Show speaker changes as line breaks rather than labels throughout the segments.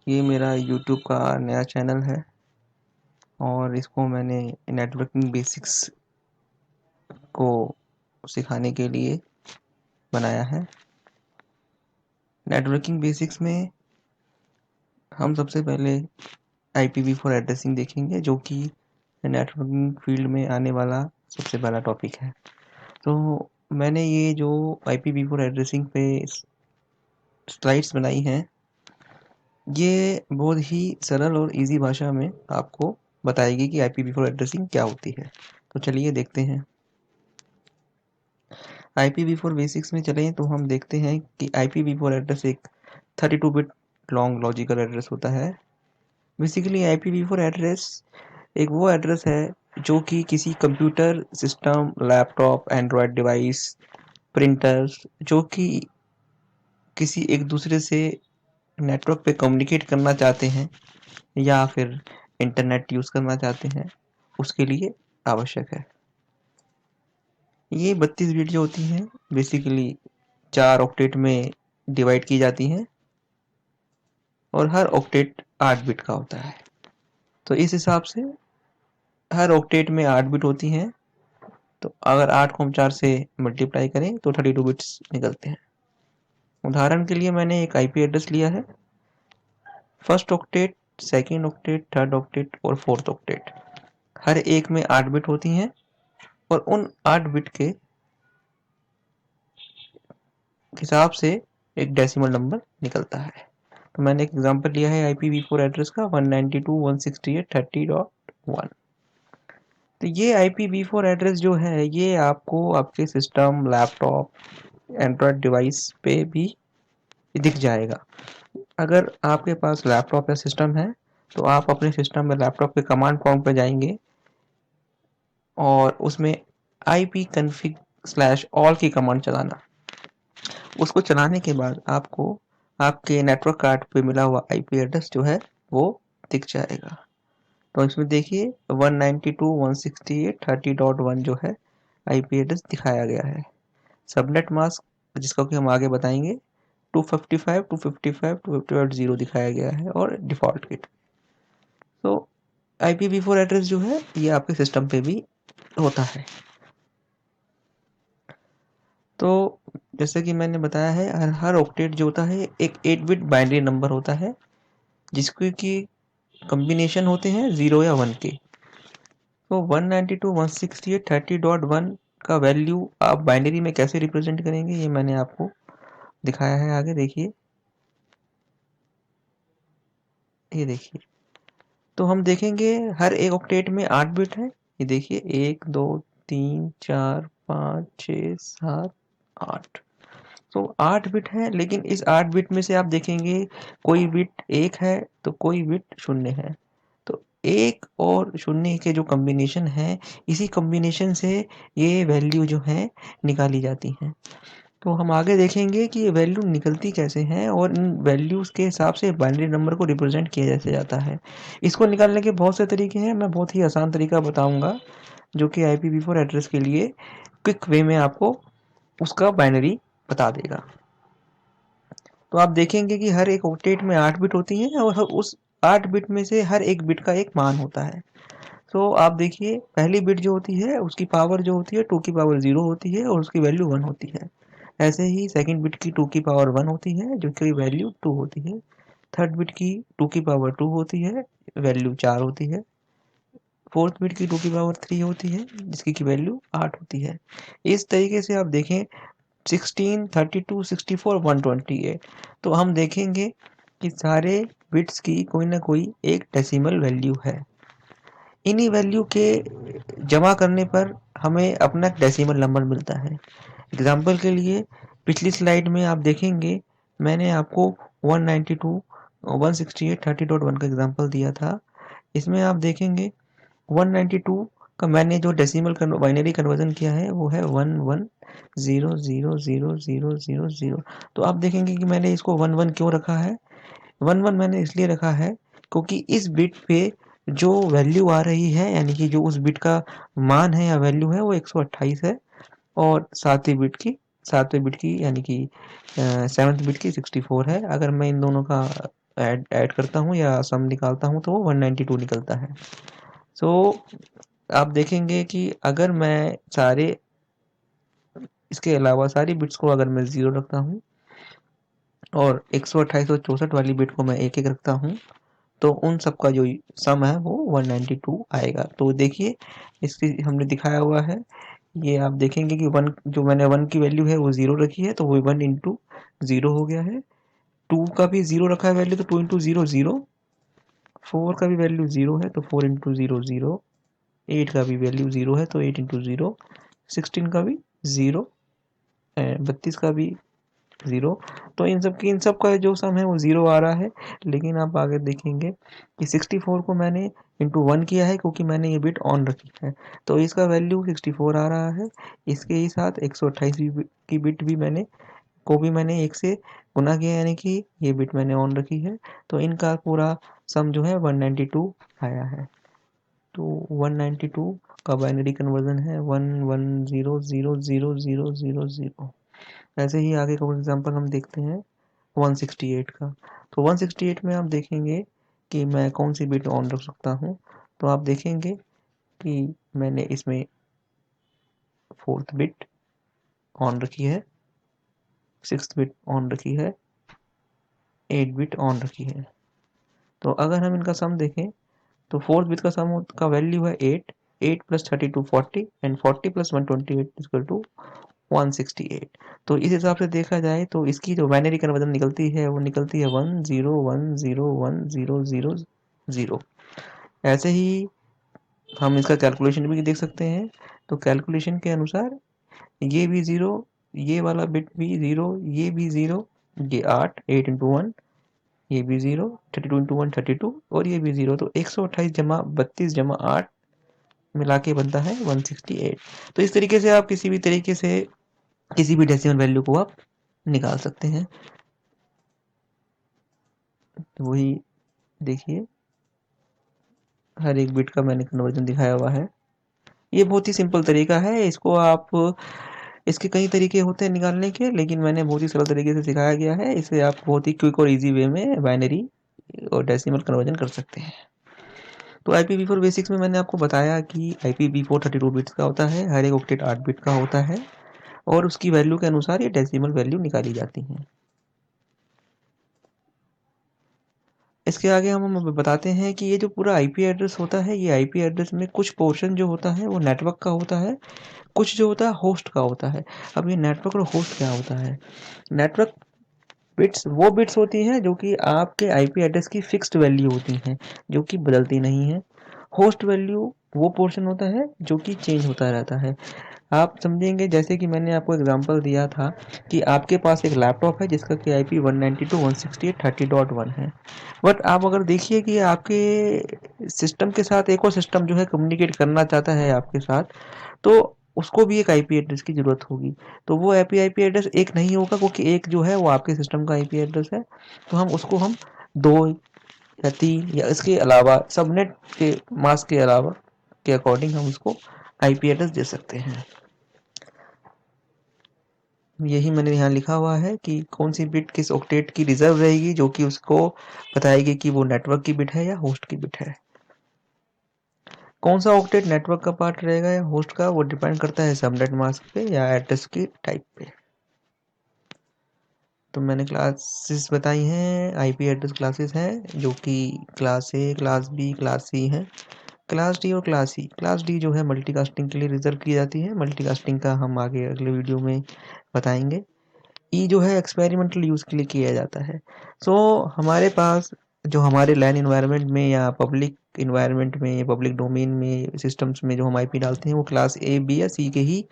ये मेरा यूट्यूब का नया चैनल है और इसको मैंने नेटवर्किंग बेसिक्स को सिखाने के लिए बनाया है। नेटवर्किंग बेसिक्स में हम सबसे पहले IPv4 एड्रेसिंग देखेंगे, जो कि नेटवर्किंग फील्ड में आने वाला सबसे पहला टॉपिक है। तो मैंने ये जो IPv4 एड्रेसिंग पे स्लाइड्स बनाई हैं, ये बहुत ही सरल और इजी भाषा में आपको बताएगी कि IPv4 एड्रेसिंग क्या होती है। तो चलिए देखते हैं। IPv4 बेसिक्स में चलें तो हम देखते हैं कि IPv4 एड्रेस एक 32 बिट लॉन्ग लॉजिकल एड्रेस होता है। बेसिकली IPv4 एड्रेस एक वो एड्रेस है जो कि किसी computer system, laptop, Android device, printers जो कि किसी एक दूसरे से नेटवर्क पे कम्युनिकेट करना चाहते हैं या फिर इंटरनेट यूज़ करना चाहते हैं, उसके लिए आवश्यक है। ये 32 बिट जो होती हैं बेसिकली 4 ऑक्टेट में डिवाइड की जाती हैं और हर ऑक्टेट 8 बिट का होता है। तो इस हिसाब से हर ऑक्टेट में 8 बिट होती हैं। तो अगर 8 को हम 4 से मल्टीप्लाई करें तो 32 बिट्स निकलते हैं। उदाहरण के लिए मैंने एक IP एड्रेस लिया है। First octet, second octet, third octet और फोर्थ ऑक्टेट हर एक में 8 बिट होती हैं और उन 8 बिट के हिसाब से एक डेसिमल नंबर निकलता है। तो मैंने एक एग्जांपल लिया है IPv4 एड्रेस का 192.168.30.1। तो ये IPv4 एड्रेस जो है ये आपको आपके सिस्टम, लैपटॉप, एंड्रॉयड डिवाइस पे भी दिख जाएगा। अगर आपके पास लैपटॉप या सिस्टम है तो आप अपने सिस्टम या लैपटॉप के कमांड प्रॉम्प्ट पे जाएंगे और उसमें ipconfig/all की कमांड चलाना। उसको चलाने के बाद आपको आपके नेटवर्क कार्ड पे मिला हुआ IP एड्रेस जो है वो दिख जाएगा। तो इसमें देखिए 192.168.30.1 जो है IP एड्रेस दिखाया गया है। सबनेट मास्क जिसको कि हम आगे बताएंगे 255, 255, 255.0 दिखाया गया है और डिफ़ॉल्ट किट। तो IPv4 एड्रेस जो है ये आपके सिस्टम पे भी होता है। तो जैसे कि मैंने बताया है हर ऑक्टेट जो होता है एक 8 बिट बाइनरी नंबर होता है जिसके की कॉम्बिनेशन होते हैं 0 या 1 के। तो 192.168.30.1 का वैल्यू आप बाइनरी में कैसे रिप्रेजेंट करेंगे ये मैंने आपको दिखाया है। आगे देखिए, ये देखिए। तो हम देखेंगे हर एक ऑक्टेट में 8 बिट है। ये देखिए 1 2 3 4 5 6 7 8। तो 8 बिट है, लेकिन इस 8 बिट में से आप देखेंगे कोई बिट 1 है तो कोई बिट 0 है। तो 1 और 0 के जो कॉम्बिनेशन है, इसी कॉम्बिनेशन से ये वैल्यू जो है निकाली जाती हैं। तो हम आगे देखेंगे कि ये वैल्यू निकलती कैसे हैं और इन वैल्यूज़ के हिसाब से बाइनरी नंबर को रिप्रेजेंट किया कैसे जाता है। इसको निकालने के बहुत से तरीके हैं, मैं बहुत ही आसान तरीका बताऊँगा जो कि IPv4 एड्रेस के लिए क्विक वे में आपको उसका बाइनरी बता देगा। तो आप देखेंगे कि हर एक ऑक्टेट में 8 बिट होती हैं और उस 8 बिट में से हर एक बिट का एक मान होता है। तो आप देखिए पहली बिट जो होती है उसकी पावर जो होती है 2 की पावर 0 होती है और उसकी वैल्यू 1 होती है। ऐसे ही सेकंड बिट की 2 की पावर 1 होती है जो कि वैल्यू 2 होती है। थर्ड बिट की 2 की पावर 2 होती है, वैल्यू 4 होती है। फोर्थ बिट की 2 की पावर 3 होती है जिसकी की वैल्यू 8 होती है। इस तरीके से आप देखें 16, 32, 64, 128। तो हम देखेंगे कि सारे बिट्स की कोई ना कोई एक डेसिमल वैल्यू है। इन्हीं वैल्यू के जमा करने पर हमें अपना डेसिमल नंबर मिलता है। एग्जाम्पल के लिए पिछली स्लाइड में आप देखेंगे मैंने आपको 192.168.30.1 का एग्जाम्पल दिया था। इसमें आप देखेंगे 192 का मैंने जो डेसिमल बाइनरी कन्वर्जन किया है वो है 11000000। तो आप देखेंगे कि मैंने इसको 11 क्यों रखा है। 11 मैंने इसलिए रखा है क्योंकि इस बिट पे जो वैल्यू आ रही है यानी कि जो उस बिट का मान है या वैल्यू है वो 128 है और सातवें बिट की यानी कि 7th बिट की 64 है। अगर मैं इन दोनों का ऐड करता हूँ या सम निकालता हूँ तो वो 192 निकलता है। सो आप देखेंगे कि अगर मैं सारे इसके अलावा सारी बिट्स को अगर मैं 0 रखता हूँ और 128 और 64 वाली बिट को मैं एक एक रखता हूँ तो उन सब का जो सम है वो 192 आएगा। तो देखिए इसकी हमने दिखाया हुआ है, ये आप देखेंगे कि 1 जो मैंने 1 की वैल्यू है वो 0 रखी है तो वो 1 इंटू 0 हो गया है। 2 का भी 0 रखा है वैल्यू तो 2 इंटू 0 0। 4 का भी वैल्यू 0 है तो 4 इंटू 0 0। 8 का भी वैल्यू 0 है तो 8 इंटू 0। 16 का भी 0। 32 का भी 0। तो इन सब का जो सम है वो 0 आ रहा है। लेकिन आप आगे देखेंगे कि 64 को मैंने इंटू 1 किया है क्योंकि मैंने ये बिट ऑन रखी है तो इसका वैल्यू 64 आ रहा है। इसके ही साथ 128 की बिट भी मैंने 1 से गुना किया यानी कि ये बिट मैंने ऑन रखी है तो इनका पूरा सम जो है 192 आया है। तो 192 का बाइनरी कन्वर्जन है 1100000000। ऐसे ही आगे का एग्जांपल हम देखते हैं 168 का। तो 168 में आप देखेंगे कि मैं कौन सी बिट ऑन रख सकता हूँ। तो आप देखेंगे कि मैंने इसमें 4th बिट ऑन रखी है, 6th बिट ऑन रखी है, 8 बिट ऑन रखी है। तो अगर हम इनका सम देखें तो 4th बिट का सम का वैल्यू है 8। 8 plus 32 40 and 40 plus 128 equal to 168। तो इस हिसाब से देखा जाए तो इसकी जो बाइनरी कन्वर्जन निकलती है वो निकलती है 10101000। ऐसे ही हम इसका कैलकुलेशन भी देख सकते हैं। तो कैलकुलेशन के अनुसार ये भी 0, ये वाला बिट भी 0, ये भी 0, ये 8 इंटू 1, ये भी 0, 32 इंटू 1 32 और ये भी 0। तो 128 जमा 32 जमा 8 मिला के बनता है 168। तो इस तरीके से आप किसी भी तरीके से किसी भी डेसिमल वैल्यू को आप निकाल सकते हैं। तो वही देखिए हर एक बिट का मैंने कन्वर्जन दिखाया हुआ है। ये बहुत ही सिंपल तरीका है, इसको आप इसके कई तरीके होते हैं निकालने के लेकिन मैंने बहुत ही सरल तरीके से सिखाया गया है। इसे आप बहुत ही क्विक और इजी वे में बाइनरी और डेसिमल कन्वर्जन कर सकते हैं। तो IPv4 बेसिक्स में मैंने आपको बताया कि IPv4 32 बिट्स का होता है, हर एक ऑक्टेट 8 बिट का होता है और उसकी वैल्यू के अनुसार ये डेसिमल वैल्यू निकाली जाती हैं। इसके आगे हम बताते हैं कि ये जो पूरा आईपी एड्रेस होता है ये आईपी एड्रेस में कुछ पोर्शन जो होता है वो नेटवर्क का होता है, कुछ जो होता है होस्ट का होता है। अब ये नेटवर्क और होस्ट क्या होता है? नेटवर्क बिट्स वो बिट्स होती हैं जो कि आपके आईपी एड्रेस की फिक्स्ड वैल्यू होती हैं जो कि बदलती नहीं है। होस्ट वैल्यू वो पोर्शन होता है जो कि चेंज होता रहता है। आप समझेंगे जैसे कि मैंने आपको एग्जांपल दिया था कि आपके पास एक लैपटॉप है जिसका कि IP 192.168.30.1 है। बट आप अगर देखिए कि आपके सिस्टम के साथ एक और सिस्टम जो है कम्युनिकेट करना चाहता है आपके साथ तो उसको भी एक आईपी एड्रेस की ज़रूरत होगी। तो वो आईपी एड्रेस एक नहीं होगा क्योंकि एक जो है वो आपके सिस्टम का आईपी एड्रेस है। तो हम उसको हम 2 या 3 या इसके अलावा सबनेट के मास्क के अलावा के अकॉर्डिंग हम उसको आईपी एड्रेस दे सकते हैं। यही मैंने यहाँ लिखा हुआ है कि कौन सी बिट किस ऑक्टेट की रिजर्व रहेगी जो कि उसको बताएगी कि वो नेटवर्क की बिट है या होस्ट की बिट है। कौन सा ऑक्टेट नेटवर्क का पार्ट रहेगा या होस्ट का वो डिपेंड करता है सबनेट मास्क पे या एड्रेस की टाइप पे। तो मैंने क्लासेस बताई हैं, आईपी एड्रेस क्लासेस हैं जो कि class A, class B, class C हैं। क्लास डी और क्लास सी। क्लास डी जो है मल्टीकास्टिंग के लिए रिजर्व की जाती है। मल्टीकास्टिंग का हम आगे अगले वीडियो में बताएंगे। ई जो है एक्सपेरिमेंटल यूज़ के लिए किया जाता है। सो हमारे पास जो हमारे लैन इन्वायरमेंट में या पब्लिक इन्वायरमेंट में पब्लिक डोमेन में सिस्टम्स में जो हम आईपी डालते हैं वो क्लास ए बी या सी के ही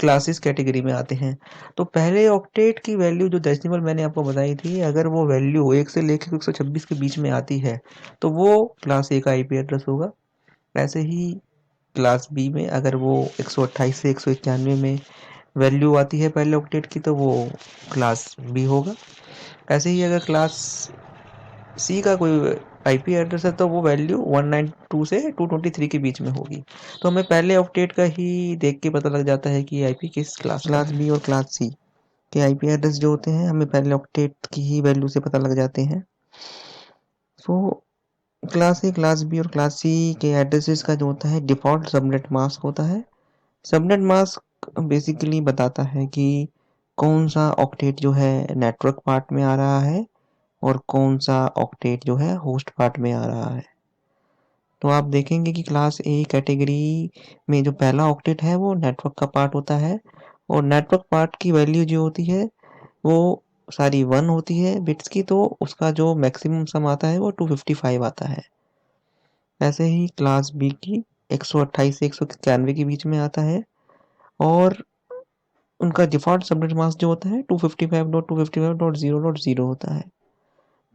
क्लासेस कैटेगरी में आते हैं। तो पहले ऑक्टेट की वैल्यू जो डेसिमल मैंने आपको बताई थी अगर वो वैल्यू 1 से लेकर 126 के बीच में आती है तो वो क्लास ए का आईपी एड्रेस होगा। ऐसे ही क्लास बी में अगर वो 128 से 191 में वैल्यू आती है पहले ऑक्टेट की तो वो क्लास बी होगा। ऐसे ही अगर क्लास सी का कोई आईपी एड्रेस है तो वो वैल्यू 192 से 223 के बीच में होगी। तो हमें पहले ऑक्टेट का ही देख के पता लग जाता है कि आईपी किस क्लास बी और क्लास सी के आईपी एड्रेस जो होते हैं हमें पहले ऑक्टेट की ही वैल्यू से पता लग जाते हैं। So class A, class B और क्लास सी के एड्रेसेस का जो होता है डिफ़ॉल्ट सबनेट मास्क होता है। सबनेट मास्क बेसिकली बताता है कि कौन सा ऑक्टेट जो है नेटवर्क पार्ट में आ रहा है और कौन सा ऑक्टेट जो है होस्ट पार्ट में आ रहा है। तो आप देखेंगे कि क्लास ए कैटेगरी में जो पहला ऑक्टेट है वो नेटवर्क का पार्ट होता है और नेटवर्क पार्ट की वैल्यू जो होती है वो सारी 1 होती है बिट्स की, तो उसका जो मैक्सिमम सम आता है वो 255 आता है। ऐसे ही क्लास बी की 128 से 191 के बीच में आता है और उनका डिफ़ॉल्ट सबनेट मास्क जो होता है 255.255.0.0 होता है।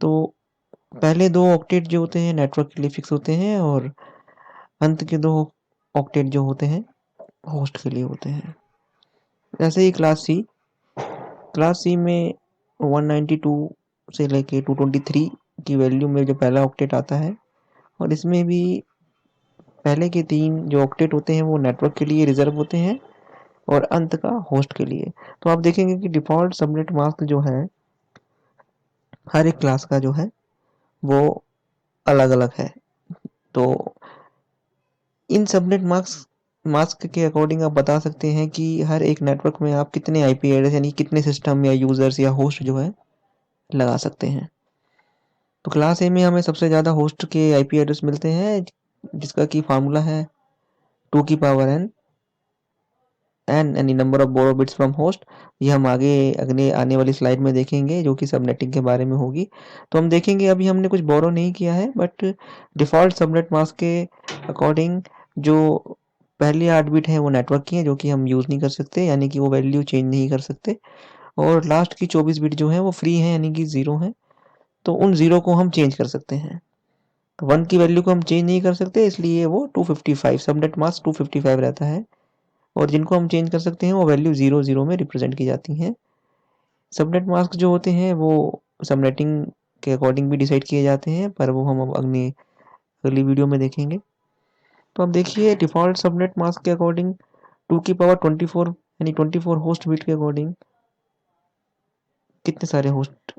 तो पहले 2 ऑक्टेट जो होते हैं नेटवर्क के लिए फिक्स होते हैं और अंत के 2 ऑक्टेट जो होते हैं होस्ट के लिए होते हैं। ऐसे ही क्लास सी में 192 से लेके 223 की वैल्यू में जो पहला ऑक्टेट आता है और इसमें भी पहले के 3 जो ऑक्टेट होते हैं वो नेटवर्क के लिए रिजर्व होते हैं और अंत का होस्ट के लिए। तो आप देखेंगे कि डिफ़ॉल्ट सबनेट मास्क जो है हर एक क्लास का जो है वो अलग-अलग है। तो इन सबनेट मास्क के अकॉर्डिंग आप बता सकते हैं कि हर एक नेटवर्क में आप कितने आईपी एड्रेस यानी कितने सिस्टम या यूज़र्स या होस्ट जो है लगा सकते हैं। तो क्लास ए में हमें सबसे ज़्यादा होस्ट के आईपी एड्रेस मिलते हैं जिसका कि फार्मूला है 2 की पावर n यानी number of borrow bits from host. ये हम आगे अगले आने वाली स्लाइड में देखेंगे जो कि सबनेटिंग के बारे में होगी। तो हम देखेंगे अभी हमने कुछ बोरो नहीं किया है बट डिफ़ॉल्ट सबनेट मास्क के अकॉर्डिंग जो पहली 8 बिट है वो नेटवर्क की है जो कि हम यूज़ नहीं कर सकते यानी कि वो वैल्यू चेंज नहीं कर सकते और लास्ट की 24 बिट जो है वो फ्री है यानी कि 0 है। तो उन 0 को हम चेंज कर सकते हैं। 1 की वैल्यू को हम चेंज नहीं कर सकते इसलिए वो 255 सबनेट मास्क 255 रहता है और जिनको हम चेंज कर सकते हैं वो वैल्यू 00 में रिप्रेजेंट की जाती हैं। सबनेट मास्क जो होते हैं वो सबनेटिंग के अकॉर्डिंग भी डिसाइड किए जाते हैं पर वो हम अब अगली वीडियो में देखेंगे। तो अब देखिए डिफ़ॉल्ट सबनेट मास्क के अकॉर्डिंग 2 की पावर 24 यानी 24 होस्ट बिट के अकॉर्डिंग कितने सारे होस्ट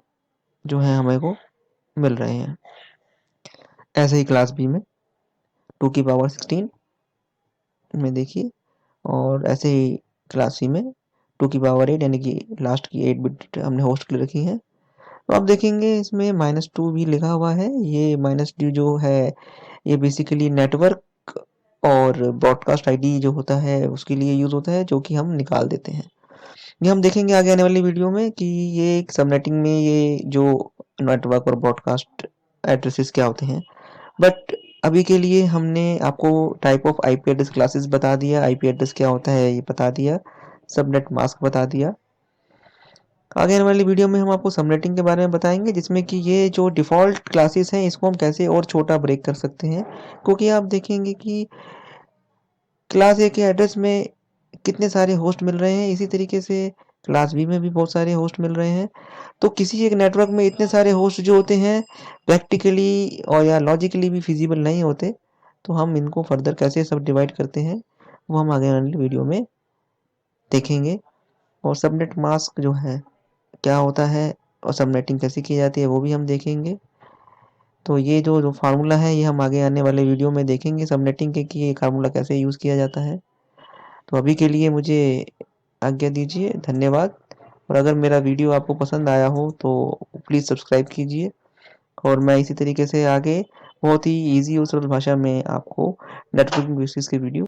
जो हैं हमें को मिल रहे हैं। ऐसे ही क्लास बी में 2 की पावर 16 में देखिए और ऐसे ही क्लास सी में 2 की पावर 8 यानी कि लास्ट की 8 बिट हमने होस्ट के लिए रखी है। तो आप देखेंगे इसमें -2 भी लिखा हुआ है। ये -2 जो है ये बेसिकली नेटवर्क और ब्रॉडकास्ट आईडी जो होता है उसके लिए यूज़ होता है जो कि हम निकाल देते हैं। ये हम देखेंगे आगे आने वाली वीडियो में कि ये सबनेटिंग में ये जो नेटवर्क और ब्रॉडकास्ट एड्रेसेस क्या होते हैं। बट अभी के लिए हमने आपको type of IP address classes बता दिया, आईपी एड्रेस क्या होता है ये बता दिया, सबनेट मास्क बता दिया। आगे आने वाली वीडियो में हम आपको सबनेटिंग के बारे में बताएंगे जिसमें कि ये जो डिफ़ॉल्ट क्लासेस हैं इसको हम कैसे और छोटा ब्रेक कर सकते हैं क्योंकि आप देखेंगे कि क्लास ए के एड्रेस में कितने सारे होस्ट मिल रहे हैं, इसी तरीके से क्लास बी में भी बहुत सारे होस्ट मिल रहे हैं। तो किसी एक नेटवर्क में इतने सारे होस्ट जो होते हैं प्रैक्टिकली और या लॉजिकली भी फिजिबल नहीं होते, तो हम इनको फर्दर कैसे सब डिवाइड करते हैं वो हम आगे वाली वीडियो में देखेंगे। और सबनेट मास्क जो है क्या होता है और सबनेटिंग कैसे की जाती है वो भी हम देखेंगे। तो ये जो फार्मूला है ये हम आगे आने वाले वीडियो में देखेंगे सबनेटिंग के कि ये फार्मूला कैसे यूज़ किया जाता है। तो अभी के लिए मुझे आज्ञा दीजिए, धन्यवाद। और अगर मेरा वीडियो आपको पसंद आया हो तो प्लीज़ सब्सक्राइब कीजिए और मैं इसी तरीके से आगे बहुत ही ईज़ी और सरल भाषा में आपको नेटवर्किंग बेसिस के वीडियो